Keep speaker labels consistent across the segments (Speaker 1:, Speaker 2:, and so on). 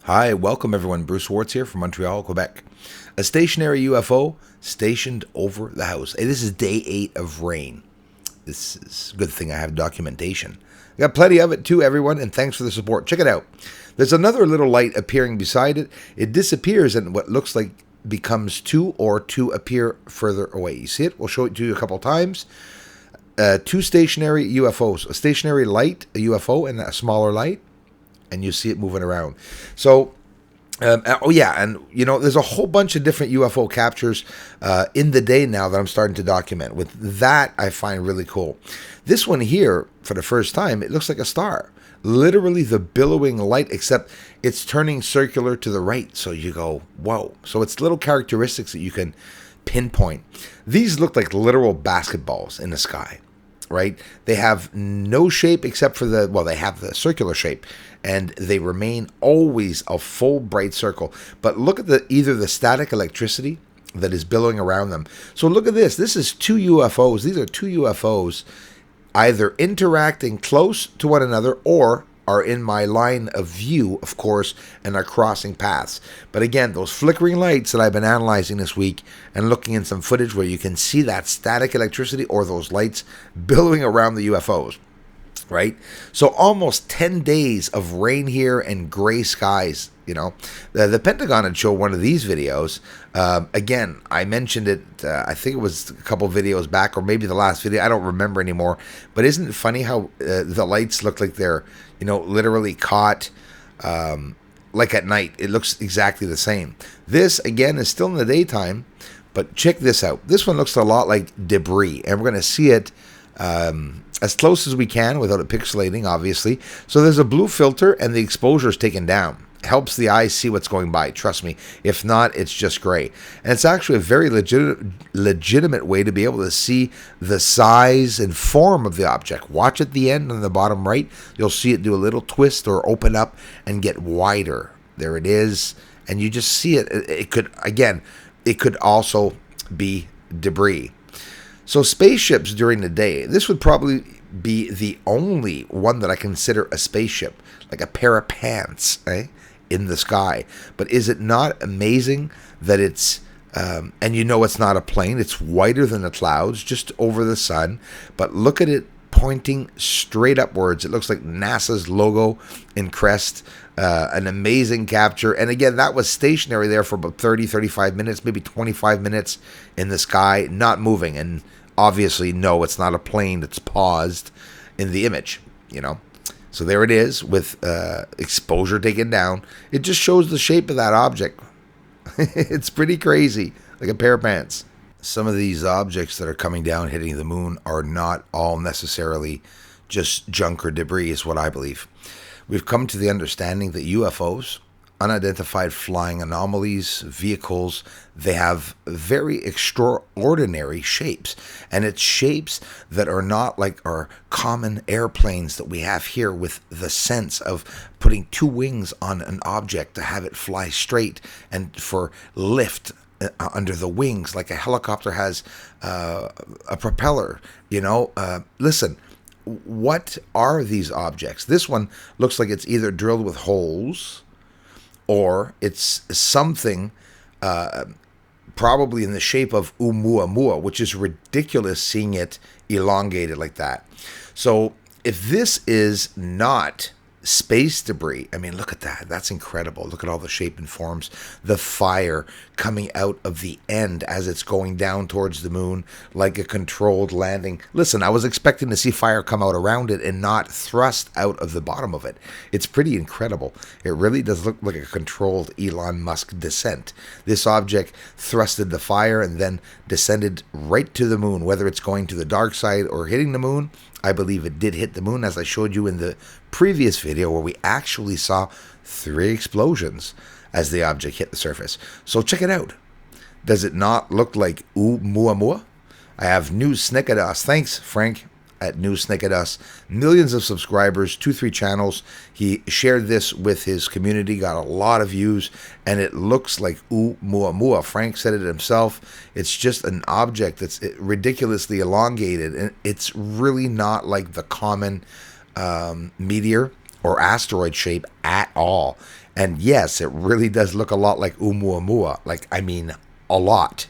Speaker 1: Hi, welcome everyone. Bruce Swartz here from Montreal, Quebec. A stationary UFO stationed over the house. Hey, this is day 8 of rain. This is a good thing I have documentation. I got plenty of it too, everyone, and thanks for the support. Check it out. There's another little light appearing beside it. It disappears and what looks like becomes two appear further away. You see it? We'll show it to you a couple times. Two stationary UFOs. A stationary light, a UFO, and a smaller light. And you see it moving around. So, and you know, there's a whole bunch of different UFO captures in the day now that I'm starting to document. With that, I find really cool. This one here, for the first time, it looks like a star. Literally the billowing light, except it's turning circular to the right. So you go, whoa. So it's little characteristics that you can pinpoint. These look like literal basketballs in the sky. Right? They have no shape except for they have the circular shape, and they remain always a full bright circle. But look at either the static electricity that is billowing around them. So look at this. This is two UFOs. These are two UFOs either interacting close to one another or are in my line of view, of course, and are crossing paths. But again, those flickering lights that I've been analyzing this week and looking in some footage where you can see that static electricity or those lights billowing around the UFOs, right? So almost 10 days of rain here and gray skies. You know, the Pentagon had shown one of these videos. Again, I mentioned it, I think it was a couple videos back, or maybe the last video. I don't remember anymore. But isn't it funny how the lights look like they're, you know, literally caught like at night? It looks exactly the same. This, again, is still in the daytime. But check this out. This one looks a lot like debris. And we're going to see it as close as we can without it pixelating, obviously. So there's a blue filter and the exposure is taken down. Helps the eye see what's going by, trust me. If not, it's just gray. And it's actually a very legitimate way to be able to see the size and form of the object. Watch at the end on the bottom right. You'll see it do a little twist or open up and get wider. There it is. And you just see it. It could also be debris. So spaceships during the day, this would probably be the only one that I consider a spaceship, like a pair of pants, in the sky. But is it not amazing that it's, and you know it's not a plane, it's whiter than the clouds, just over the sun, but look at it pointing straight upwards. It looks like NASA's logo and crest. An amazing capture. And again, that was stationary there for about 35 minutes, maybe 25 minutes in the sky, not moving. And obviously, no, it's not a plane. It's paused in the image, you know. So there it is with exposure taken down. It just shows the shape of that object. It's pretty crazy, like a pair of pants. Some of these objects that are coming down, hitting the moon, are not all necessarily just junk or debris, is what I believe. We've come to the understanding that UFOs, unidentified flying anomalies, vehicles, they have very extraordinary shapes. And it's shapes that are not like our common airplanes that we have here, with the sense of putting two wings on an object to have it fly straight and for lift under the wings, like a helicopter has a propeller, you know. Listen. What are these objects? This one looks like it's either drilled with holes or it's something probably in the shape of Oumuamua, which is ridiculous seeing it elongated like that. So if this is not space debris, I mean, look at that. That's incredible. Look at all the shape and forms. The fire coming out of the end as it's going down towards the moon, like a controlled landing. Listen, I was expecting to see fire come out around it and not thrust out of the bottom of it. It's pretty incredible. It really does look like a controlled Elon Musk descent. This object thrusted the fire and then descended right to the moon, whether it's going to the dark side or hitting the moon. I believe it did hit the moon, as I showed you in the previous video where we actually saw 3 explosions as the object hit the surface. So check it out. Does it not look like Oumuamua? I have News Snickados. Thanks, Frank, at News Snickados. Millions of subscribers, 2-3 channels. He shared this with his community, got a lot of views, and it looks like Oumuamua. Frank said it himself. It's just an object that's ridiculously elongated, and it's really not like the common meteor or asteroid shape at all. And yes, it really does look a lot like Oumuamua. Like, I mean, a lot.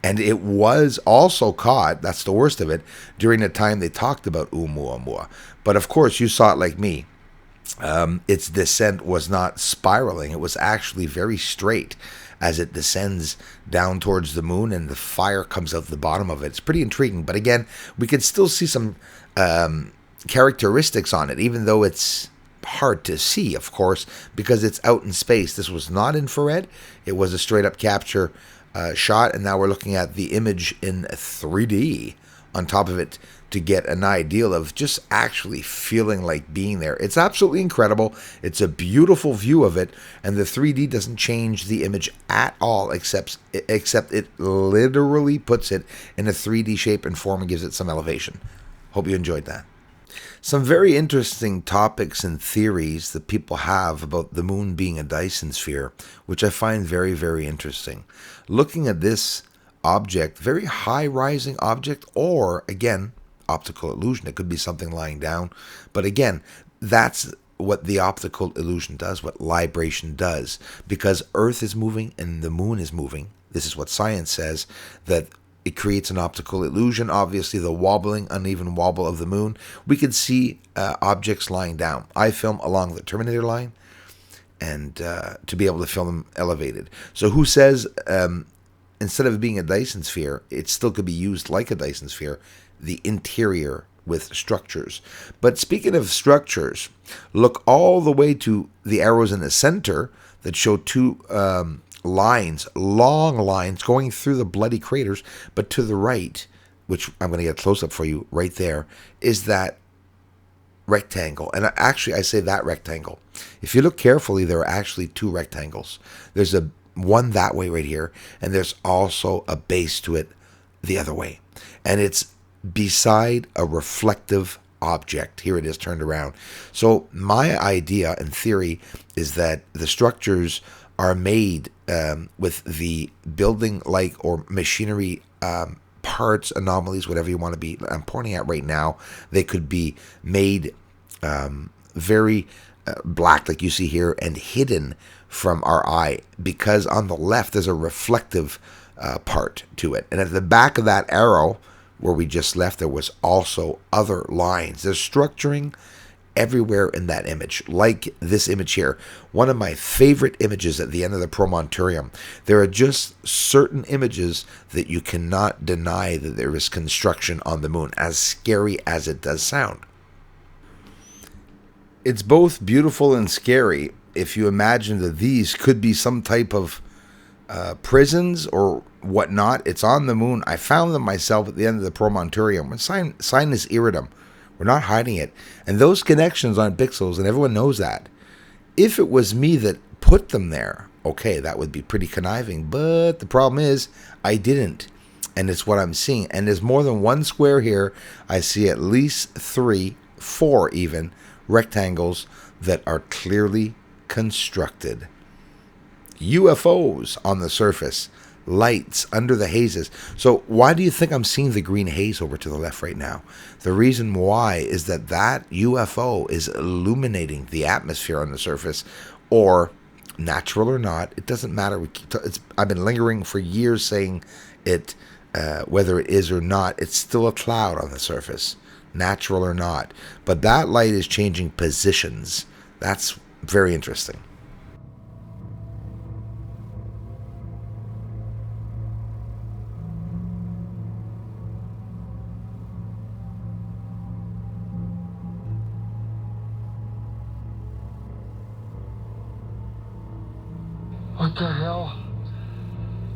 Speaker 1: And it was also caught, that's the worst of it, during the time they talked about Oumuamua. But of course, you saw it like me. Its descent was not spiraling. It was actually very straight as it descends down towards the moon and the fire comes out the bottom of it. It's pretty intriguing. But again, we can still see some characteristics on it, even though it's hard to see, of course, because it's out in space. This was not infrared. It was a straight up capture shot. And now we're looking at the image in 3D on top of it to get an idea of just actually feeling like being there. It's absolutely incredible. It's a beautiful view of it, and the 3D doesn't change the image at all, except it literally puts it in a 3D shape and form and gives it some elevation. Hope you enjoyed that. Some very interesting topics and theories that people have about the moon being a Dyson sphere, which I find very, very interesting. Looking at this object, very high rising object, or again, optical illusion. It could be something lying down. But again, that's what the optical illusion does, what libration does. Because Earth is moving and the moon is moving. This is what science says, that it creates an optical illusion. Obviously, the wobbling, uneven wobble of the moon. We can see objects lying down. I film along the Terminator line, and to be able to film them elevated. So who says instead of being a Dyson sphere, it still could be used like a Dyson sphere, the interior with structures. But speaking of structures, look all the way to the arrows in the center that show two lines, long lines going through the bloody craters. But to the right, which I'm going to get a close-up for you right there, is that rectangle. And actually, I say that rectangle. If you look carefully, there are actually two rectangles. There's a one that way right here, and there's also a base to it the other way. And it's beside a reflective object. Here it is turned around. So my idea and theory is that the structures are made with the building like or machinery parts, anomalies, whatever you want to be. I'm pointing at right now. They could be made very black like you see here and hidden from our eye, because on the left there's a reflective part to it. And at the back of that arrow where we just left, there was also other lines. There's structuring everywhere in that image, like this image here. One of my favorite images at the end of the Promontorium. There are just certain images that you cannot deny that there is construction on the moon, as scary as it does sound. It's both beautiful and scary if you imagine that these could be some type of prisons or whatnot. It's on the moon. I found them myself at the end of the Promontorium. Sinus iridum. We're not hiding it. And those connections aren't pixels, and everyone knows that. If it was me that put them there, okay, that would be pretty conniving. But the problem is, I didn't. And it's what I'm seeing. And there's more than one square here. I see at least 3, 4 even, rectangles that are clearly constructed. UFOs on the surface, lights under the hazes. So why do you think I'm seeing the green haze over to the left right now? The reason why is that that UFO is illuminating the atmosphere on the surface, or natural or not, it doesn't matter. I've been lingering for years saying it, whether it is or not, it's still a cloud on the surface, natural or not. But that light is changing positions. That's very interesting.
Speaker 2: What the hell?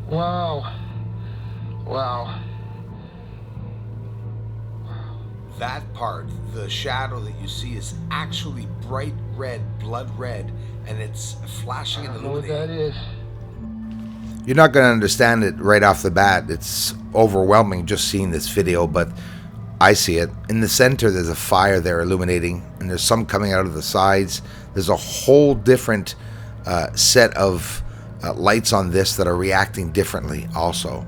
Speaker 2: Wow. Wow.
Speaker 1: That part, the shadow that you see, is actually bright red, blood red, and it's flashing and illuminating.
Speaker 2: I don't know what that is.
Speaker 1: You're not going to understand it right off the bat. It's overwhelming just seeing this video, but I see it. In the center, there's a fire there illuminating, and there's some coming out of the sides. There's a whole different set of lights on this that are reacting differently also.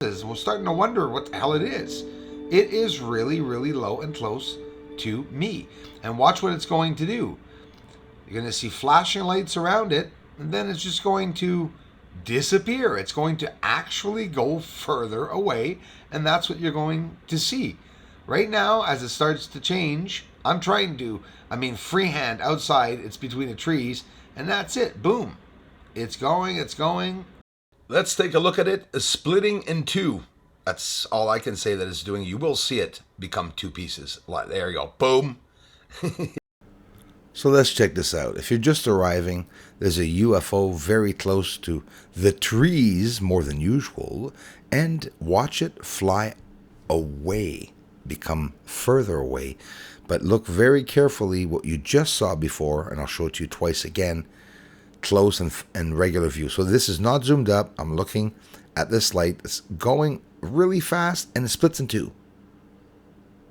Speaker 1: We're starting to wonder what the hell it is. It is really, really low and close to me. And watch what it's going to do. You're going to see flashing lights around it, and then it's just going to disappear. It's going to actually go further away, and that's what you're going to see. Right now, as it starts to change, I'm trying to, freehand outside, it's between the trees, and that's it. Boom. It's going, it's going. Let's take a look at it splitting in two. That's all I can say that it's doing. You will see it become two pieces. There you go. Boom. So let's check this out. If you're just arriving, there's a UFO very close to the trees more than usual, and watch it fly away, become further away. But look very carefully what you just saw before, and I'll show it to you twice again, close and regular view. So this is not zoomed up. I'm looking at this light. It's going really fast, and it splits in two.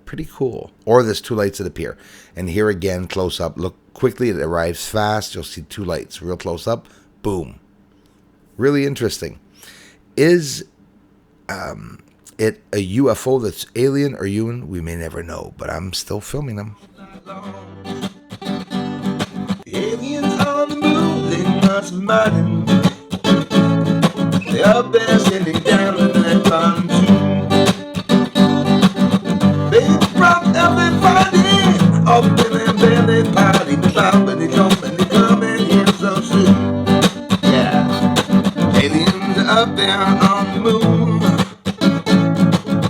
Speaker 1: Pretty cool. Or there's two lights that appear. And here again, close up. Look quickly. It arrives fast. You'll see two lights. Real close up. Boom. Really interesting. Is it a UFO that's alien or human? We may never know. But I'm still filming them.
Speaker 3: Aliens on the moon, they must be mighty. They're up there sitting down in that pontoon. They drop everybody off in their belly party. They pop and they jump and they come in here so soon. Yeah, aliens are up there on the moon.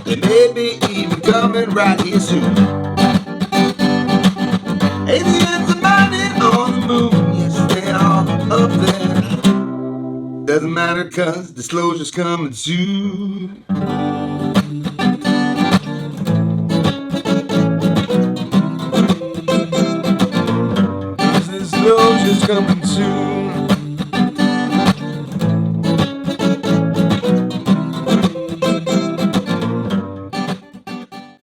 Speaker 3: They may be even coming right here soon. Aliens are mighty on the moon. Yes, they are up there. Doesn't matter cause disclosure's coming soon. Disclosure's coming